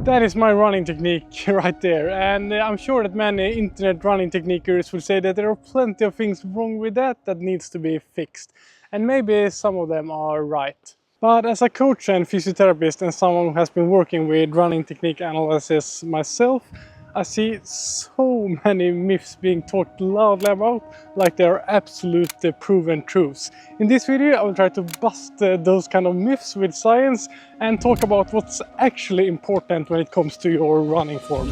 That is my running technique right there, and I'm sure that many internet running techniquers will say that there are plenty of things wrong with that needs to be fixed, and maybe some of them are right. But as a coach and physiotherapist and someone who has been working with running technique analysis myself, I see so many myths being talked loudly about like they are absolute proven truths. In this video I will try to bust those kind of myths with science and talk about what's actually important when it comes to your running form.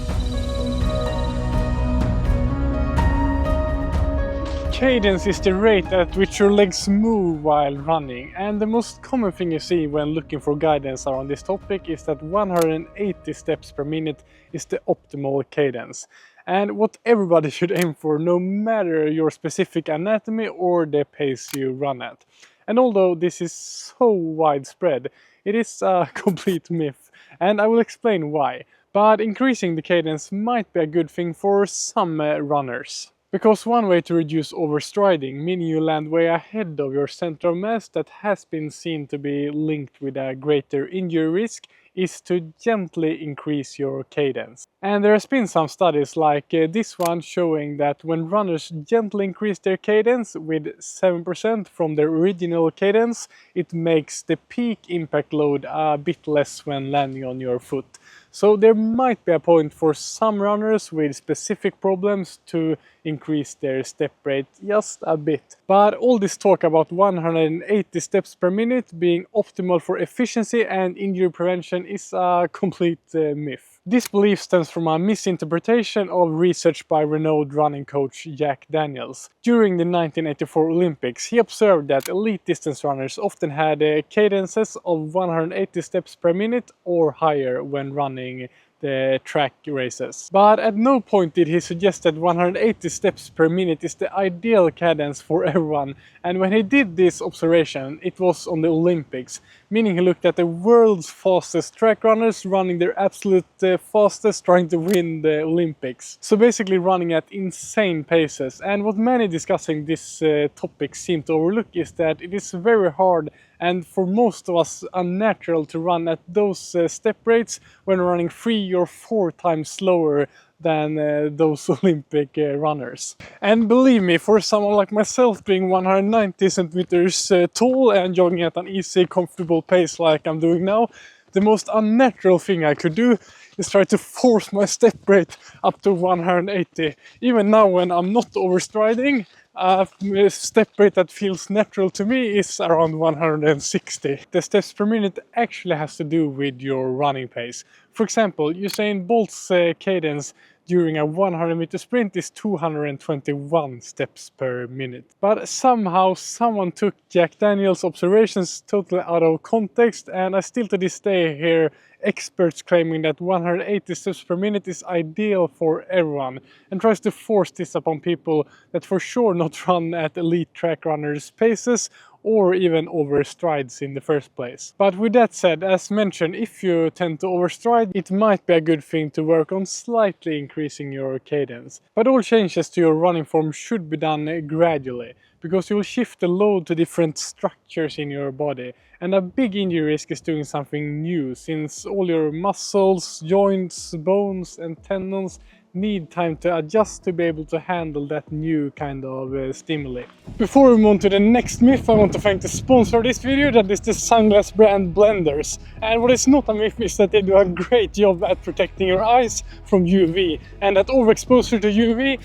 Cadence is the rate at which your legs move while running, and the most common thing you see when looking for guidance around this topic is that 180 steps per minute is the optimal cadence, and what everybody should aim for, no matter your specific anatomy or the pace you run at. And although this is so widespread, it is a complete myth, and I will explain why. But increasing the cadence might be a good thing for some runners. Because one way to reduce overstriding, meaning you land way ahead of your center of mass that has been seen to be linked with a greater injury risk, is to gently increase your cadence. And there has been some studies like this one showing that when runners gently increase their cadence with 7% from their original cadence, it makes the peak impact load a bit less when landing on your foot. So there might be a point for some runners with specific problems to increase their step rate just a bit. But all this talk about 180 steps per minute being optimal for efficiency and injury prevention is a complete myth. This belief stems from a misinterpretation of research by renowned running coach Jack Daniels. During the 1984 Olympics, he observed that elite distance runners often had cadences of 180 steps per minute or higher when running the track races. But at no point did he suggest that 180 steps per minute is the ideal cadence for everyone, and when he did this observation it was on the Olympics, meaning he looked at the world's fastest track runners running their absolute fastest, trying to win the Olympics. So basically running at insane paces, and what many discussing this topic seem to overlook is that it is very hard and for most of us unnatural to run at those step rates when running 3 or 4 times slower than those Olympic runners. And believe me, for someone like myself being 190 centimeters tall and jogging at an easy, comfortable pace like I'm doing now, the most unnatural thing I could do is try to force my step rate up to 180. Even now when I'm not overstriding, a step rate that feels natural to me is around 160. The steps per minute actually has to do with your running pace. For example, Usain Bolt's cadence during a 100-meter sprint is 221 steps per minute. But somehow someone took Jack Daniels' observations totally out of context, and I still to this day hear experts claiming that 180 steps per minute is ideal for everyone, and tries to force this upon people that for sure not run at elite track runners' paces or even overstrides in the first place. But with that said, as mentioned, if you tend to overstride, it might be a good thing to work on slightly increasing your cadence. But all changes to your running form should be done gradually, because you will shift the load to different structures in your body. And a big injury risk is doing something new, since all your muscles, joints, bones and tendons need time to adjust to be able to handle that new kind of stimuli. Before we move on to the next myth, I want to thank the sponsor of this video, that is the sunglass brand Blenders. And what is not a myth is that they do a great job at protecting your eyes from UV, and that overexposure to UV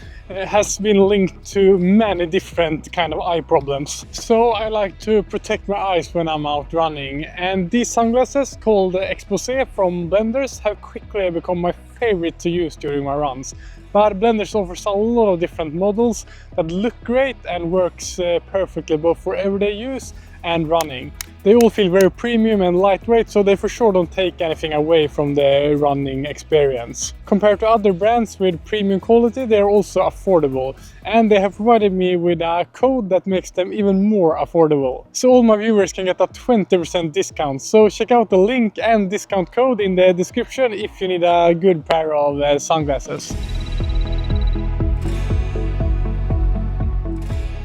has been linked to many different kind of eye problems. So I like to protect my eyes when I'm out running, and these sunglasses called Exposé from Blenders have quickly become my favorite to use during my runs. But Blenders offers a lot of different models that look great and works perfectly both for everyday use and running. They all feel very premium and lightweight, so they for sure don't take anything away from the running experience. Compared to other brands with premium quality, they are also affordable, and they have provided me with a code that makes them even more affordable. So all my viewers can get a 20% discount, so check out the link and discount code in the description if you need a good pair of sunglasses.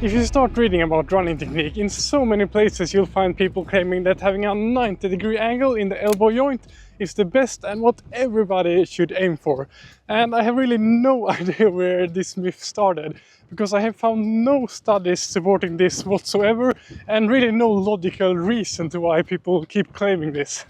If you start reading about running technique, in so many places you'll find people claiming that having a 90-degree angle in the elbow joint is the best and what everybody should aim for. And I have really no idea where this myth started, because I have found no studies supporting this whatsoever and really no logical reason to why people keep claiming this.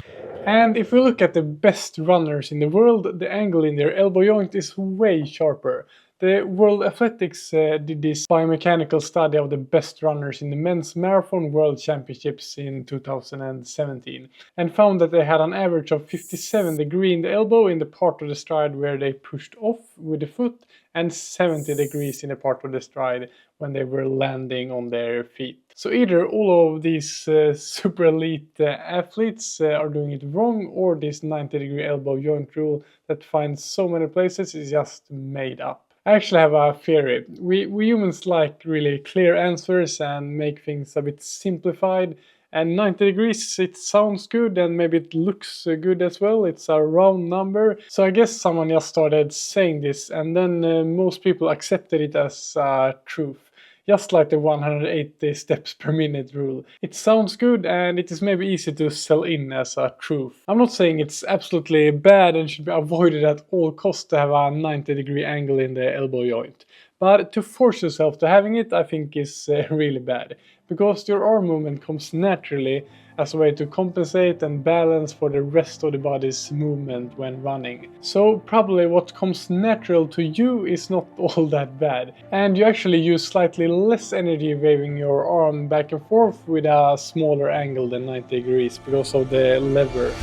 And if we look at the best runners in the world, the angle in their elbow joint is way sharper. The World Athletics did this biomechanical study of the best runners in the men's marathon world championships in 2017 and found that they had an average of 57 degrees in the elbow in the part of the stride where they pushed off with the foot, and 70 degrees in the part of the stride when they were landing on their feet. So either all of these super elite athletes are doing it wrong, or this 90-degree elbow joint rule that finds so many places is just made up. I actually have a theory. We humans like really clear answers and make things a bit simplified. And 90 degrees, it sounds good and maybe it looks good as well. It's a round number. So I guess someone just started saying this, and then most people accepted it as truth. Just like the 180 steps per minute rule. It sounds good and it is maybe easy to sell in as a truth. I'm not saying it's absolutely bad and should be avoided at all costs to have a 90-degree angle in the elbow joint. But to force yourself to having it, I think is really bad. Because your arm movement comes naturally as a way to compensate and balance for the rest of the body's movement when running. So probably what comes natural to you is not all that bad. And you actually use slightly less energy waving your arm back and forth with a smaller angle than 90 degrees because of the lever.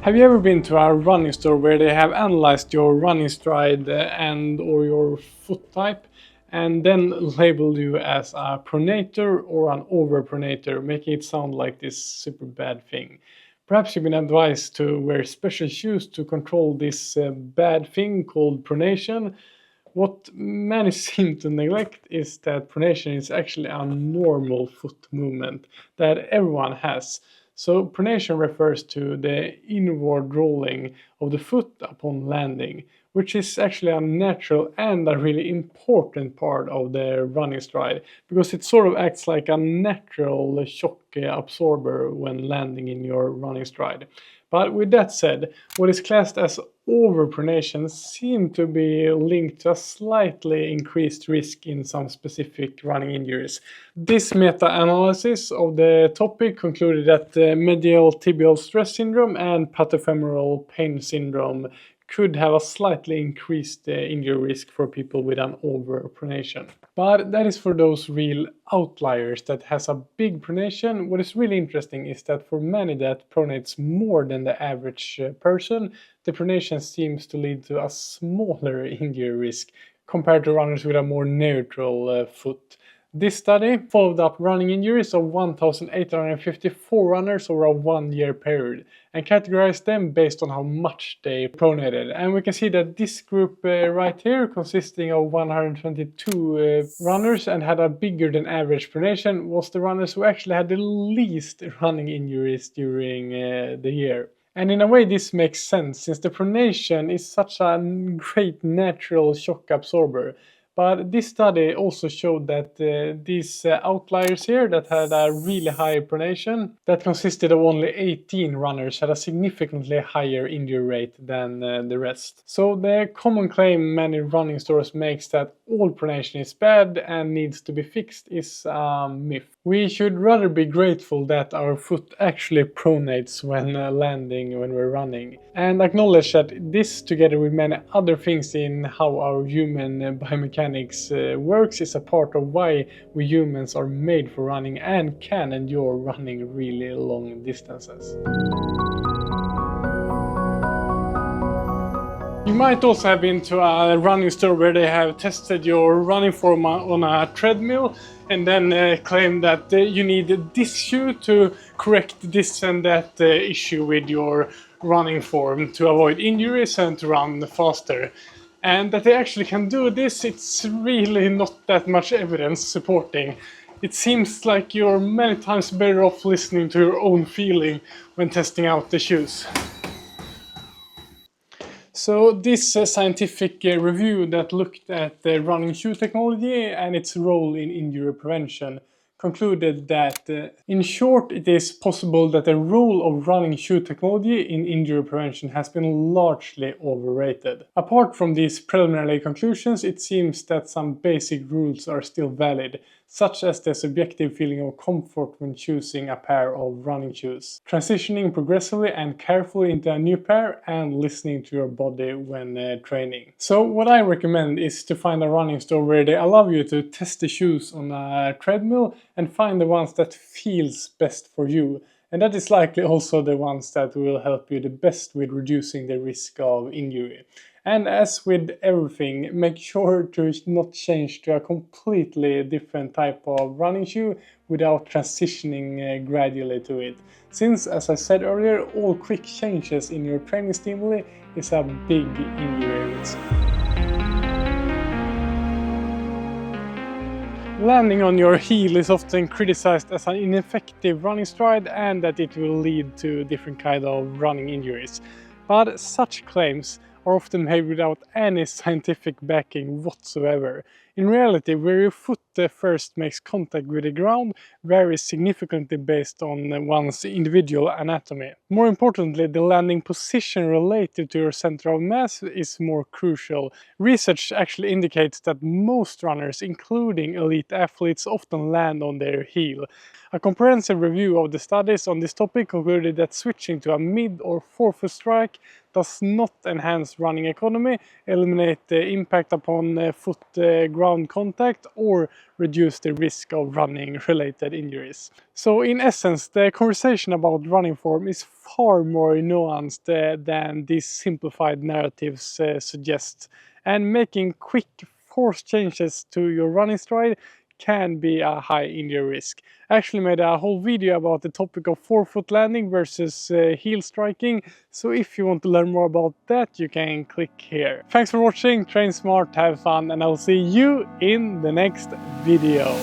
Have you ever been to a running store where they have analyzed your running stride and or your foot type and then labeled you as a pronator or an overpronator, making it sound like this super bad thing? Perhaps you've been advised to wear special shoes to control this bad thing called pronation. What many seem to neglect is that pronation is actually a normal foot movement that everyone has. So pronation refers to the inward rolling of the foot upon landing, which is actually a natural and a really important part of the running stride, because it sort of acts like a natural shock absorber when landing in your running stride. But with that said, what is classed as overpronation seems to be linked to a slightly increased risk in some specific running injuries. This meta-analysis of the topic concluded that medial tibial stress syndrome and patellofemoral pain syndrome could have a slightly increased injury risk for people with an overpronation. But that is for those real outliers that has a big pronation. What is really interesting is that for many that pronates more than the average person, the pronation seems to lead to a smaller injury risk compared to runners with a more neutral foot. This study followed up running injuries of 1,854 runners over a 1-year period and categorized them based on how much they pronated. And we can see that this group right here, consisting of 122 runners and had a bigger than average pronation, was the runners who actually had the least running injuries during the year. And in a way this makes sense, since the pronation is such a great natural shock absorber. But this study also showed that these outliers here that had a really high pronation, that consisted of only 18 runners, had a significantly higher injury rate than the rest. So the common claim many running stores makes that all pronation is bad and needs to be fixed is a myth. We should rather be grateful that our foot actually pronates when landing when we're running, and acknowledge that this, together with many other things in how our human biomechanics works, is a part of why we humans are made for running and can endure running really long distances. You might also have been to a running store where they have tested your running form on a treadmill and then claim that you need this shoe to correct this and that issue with your running form to avoid injuries and to run faster. And that they actually can do this, it's really not that much evidence supporting. It seems like you're many times better off listening to your own feeling when testing out the shoes. So this scientific review that looked at the running shoe technology and its role in injury prevention concluded that, in short, it is possible that the role of running shoe technology in injury prevention has been largely overrated. Apart from these preliminary conclusions, it seems that some basic rules are still valid, such as the subjective feeling of comfort when choosing a pair of running shoes, transitioning progressively and carefully into a new pair, and listening to your body when training. So what I recommend is to find a running store where they allow you to test the shoes on a treadmill and find the ones that feels best for you. And that is likely also the ones that will help you the best with reducing the risk of injury. And as with everything, make sure to not change to a completely different type of running shoe without transitioning gradually to it. Since, as I said earlier, all quick changes in your training stimuli is a big injury risk. Landing on your heel is often criticized as an ineffective running stride and that it will lead to different kinds of running injuries. But such claims are often made without any scientific backing whatsoever. In reality, where your foot first makes contact with the ground varies significantly based on one's individual anatomy. More importantly, the landing position related to your center of mass is more crucial. Research actually indicates that most runners, including elite athletes, often land on their heel. A comprehensive review of the studies on this topic concluded that switching to a mid or forefoot strike does not enhance running economy, eliminate the impact upon foot ground contact, or reduce the risk of running related injuries. So in essence, the conversation about running form is far more nuanced than these simplified narratives suggest, and making quick force changes to your running stride can be a high injury risk. I actually made a whole video about the topic of forefoot landing versus heel striking, so if you want to learn more about that, you can click here. Thanks for watching, train smart, have fun, and I'll see you in the next video.